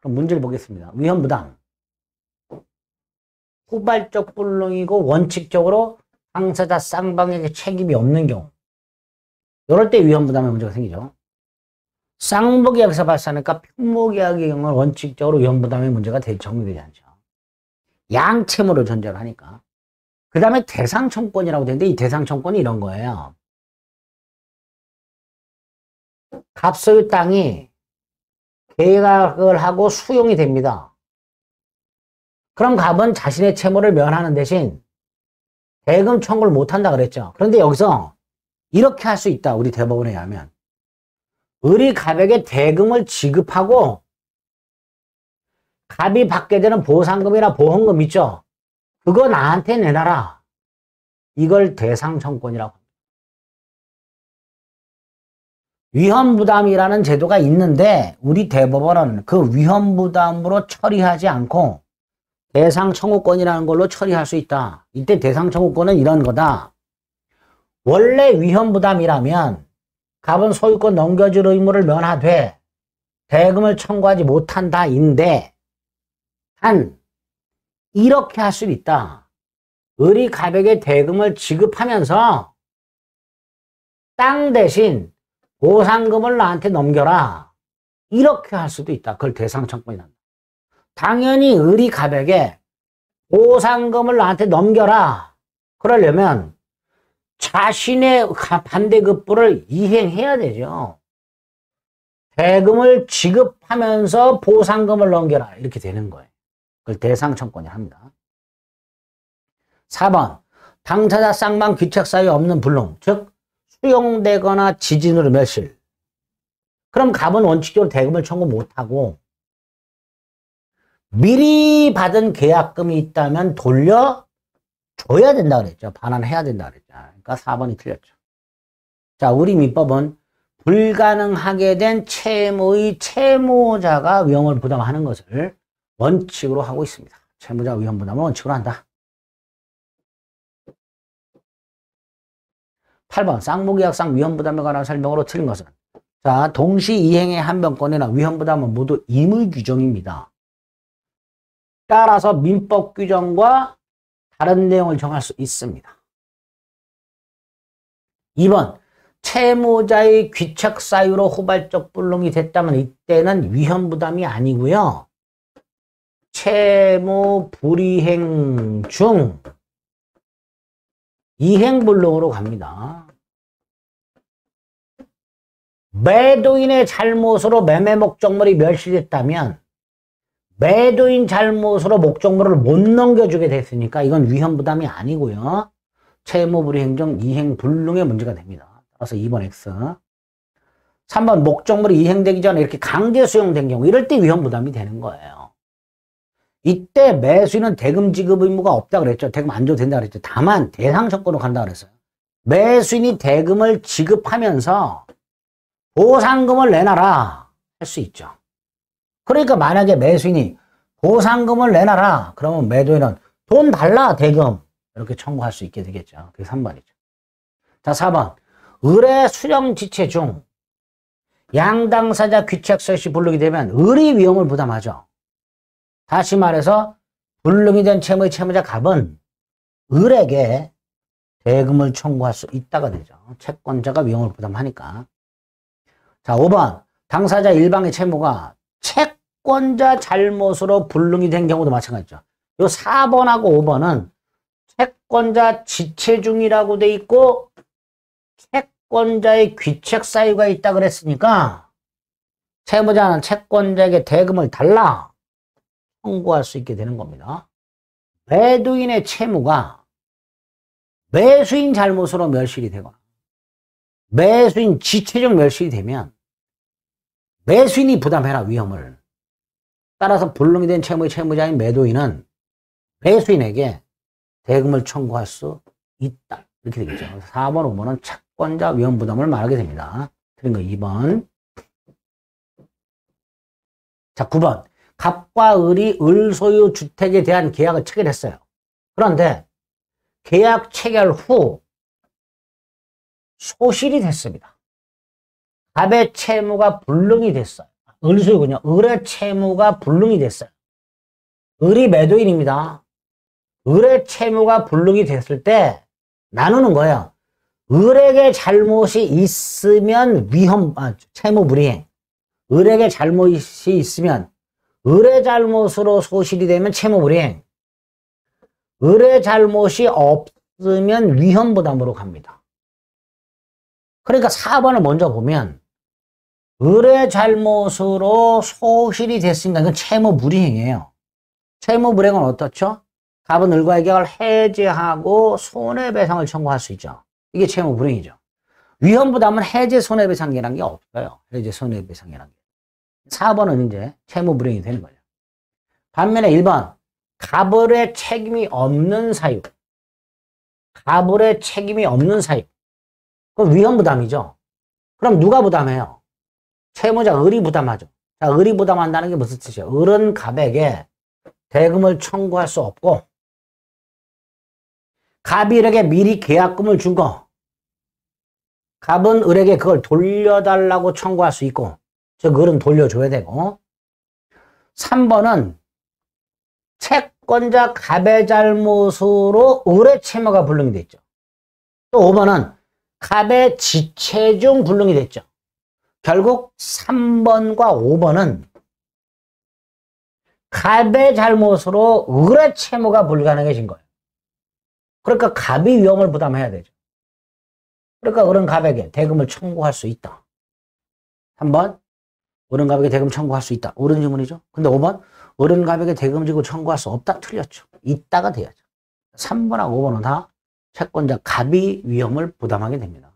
그럼 문제를 보겠습니다. 위험부담. 후발적 불능이고 원칙적으로 당사자 쌍방에게 책임이 없는 경우. 이럴 때 위험부담의 문제가 생기죠. 쌍무계약에서 발생하니까 평무계약의 경우는 원칙적으로 위험부담의 문제가 적용되지 않죠. 양채무를 전제로 하니까. 그 다음에 대상청권이라고 되는데 이 대상청권이 이런 거예요. 갑소유 땅이 계약을 하고 수용이 됩니다. 그럼 갑은 자신의 채무를 면하는 대신 대금 청구를 못한다 그랬죠. 그런데 여기서 이렇게 할 수 있다. 우리 대법원에 의하면. 을이 갑에게 대금을 지급하고 갑이 받게 되는 보상금이나 보험금 있죠. 그거 나한테 내놔라. 이걸 대상청권이라고 합니다. 위험부담이라는 제도가 있는데 우리 대법원은 그 위험부담으로 처리하지 않고 대상청구권이라는 걸로 처리할 수 있다. 이때 대상청구권은 이런 거다. 원래 위험부담이라면 갑은 소유권 넘겨줄 의무를 면하되 대금을 청구하지 못한다 인데 한 이렇게 할 수 있다. 을이 갑에게 대금을 지급하면서 땅 대신 보상금을 나한테 넘겨라. 이렇게 할 수도 있다. 그걸 대상청구권이 난다. 당연히 을이 갑에게 보상금을 나한테 넘겨라. 그러려면 자신의 반대급부를 이행해야 되죠. 대금을 지급하면서 보상금을 넘겨라. 이렇게 되는 거예요. 그걸 대상청권이 합니다. 4번 당사자 쌍방 귀책 사유 없는 불능, 즉 수용되거나 지진으로 멸실. 그럼 갑은 원칙적으로 대금을 청구 못하고 미리 받은 계약금이 있다면 돌려줘야 된다 그랬죠. 반환해야 된다 그랬죠. 그러니까 4번이 틀렸죠. 자, 우리 민법은 불가능하게 된 채무의 채무자가 위험을 부담하는 것을 원칙으로 하고 있습니다. 채무자 위험 부담을 원칙으로 한다. 8번 쌍무계약상 위험부담에 관한 설명으로 틀린 것은 자 동시 이행의 한변권이나 위험부담은 모두 임의 규정입니다. 따라서 민법 규정과 다른 내용을 정할 수 있습니다. 2번 채무자의 귀책 사유로 후발적 불능이 됐다면 이때는 위험부담이 아니고요. 채무 불이행 중 이행불능으로 갑니다. 매도인의 잘못으로 매매 목적물이 멸실됐다면 매도인 잘못으로 목적물을 못 넘겨주게 됐으니까 이건 위험부담이 아니고요. 채무불이행 중 이행불능의 문제가 됩니다. 따라서 2번 X. 3번 목적물이 이행되기 전에 이렇게 강제 수용된 경우 이럴 때 위험부담이 되는 거예요. 이때 매수인은 대금 지급 의무가 없다 그랬죠. 대금 안 줘도 된다 그랬죠. 다만 대상청구로 간다 그랬어요. 매수인이 대금을 지급하면서 보상금을 내놔라 할 수 있죠. 그러니까 만약에 매수인이 보상금을 내놔라 그러면 매도인은 돈 달라 대금 이렇게 청구할 수 있게 되겠죠. 그게 3번이죠. 자 4번 을의 수령 지체 중 양당사자 귀책 서시 불능이 되면 을이 위험을 부담하죠. 다시 말해서 불능이 된 채무의 채무자 갑은 을에게 대금을 청구할 수 있다가 되죠. 채권자가 위험을 부담하니까. 자 5번 당사자 일방의 채무가 채권자 잘못으로 불능이 된 경우도 마찬가지죠. 요 4번하고 5번은 채권자 지체 중이라고 돼 있고 채권자의 귀책 사유가 있다 그랬으니까 채무자는 채권자에게 대금을 달라 청구할 수 있게 되는 겁니다. 매도인의 채무가 매수인 잘못으로 멸실이 되거나 매수인 지체적 멸실이 되면 매수인이 부담해라 위험을. 따라서 불능이 된 채무의 채무자인 매도인은 매수인에게 대금을 청구할 수 있다. 이렇게 되겠죠. 4번, 5번은 채권자 위험 부담을 말하게 됩니다. 틀린 거 2번. 자, 9번. 갑과 을이 을 소유 주택에 대한 계약을 체결했어요. 그런데 계약 체결 후 소실이 됐습니다. 갑의 채무가 불능이 됐어요. 을수이군요. 을의 채무가 불능이 됐어요. 을이 매도인입니다. 을의 채무가 불능이 됐을 때 나누는 거예요. 을에게 잘못이 있으면 채무 불이행. 을에게 잘못이 있으면 을의 잘못으로 소실이 되면 채무 불이행. 을의 잘못이 없으면 위험부담으로 갑니다. 그러니까 4번을 먼저 보면 을의 잘못으로 소실이 됐으니까 이건 채무 불이행이에요. 채무 불이행은 어떻죠? 갑은 을과의 계약을 해지하고 손해배상을 청구할 수 있죠. 이게 채무 불이행이죠. 위험부담은 해제 손해배상이라는 게 없어요. 해제 손해배상이라는 게. 4번은 이제 채무 불이행이 되는 거예요. 반면에 1번 갑을의 책임이 없는 사유. 갑을의 책임이 없는 사유. 그건 위험부담이죠. 그럼 누가 부담해요? 채무자 을이 부담하죠. 자, 을이 부담한다는 게 무슨 뜻이에요? 을은 갑에게 대금을 청구할 수 없고 갑이 을에게 미리 계약금을 준 거 갑은 을에게 그걸 돌려달라고 청구할 수 있고 즉 을은 돌려줘야 되고 3번은 채권자 갑의 잘못으로 을의 채무가 불능이 됐죠. 또 5번은 갑의 지체 중 불능이 됐죠. 결국 3번과 5번은 갑의 잘못으로 을의 채무가 불가능해진 거예요. 그러니까 갑이 위험을 부담해야 되죠. 그러니까 을은 갑에게 대금을 청구할 수 있다. 3번 을은 갑에게 대금 청구할 수 있다. 옳은 질문이죠. 근데 5번 을은 갑에게 대금 지고 청구할 수 없다. 틀렸죠. 있다가 돼야죠. 3번하고 5번은 다 채권자 갑이 위험을 부담하게 됩니다.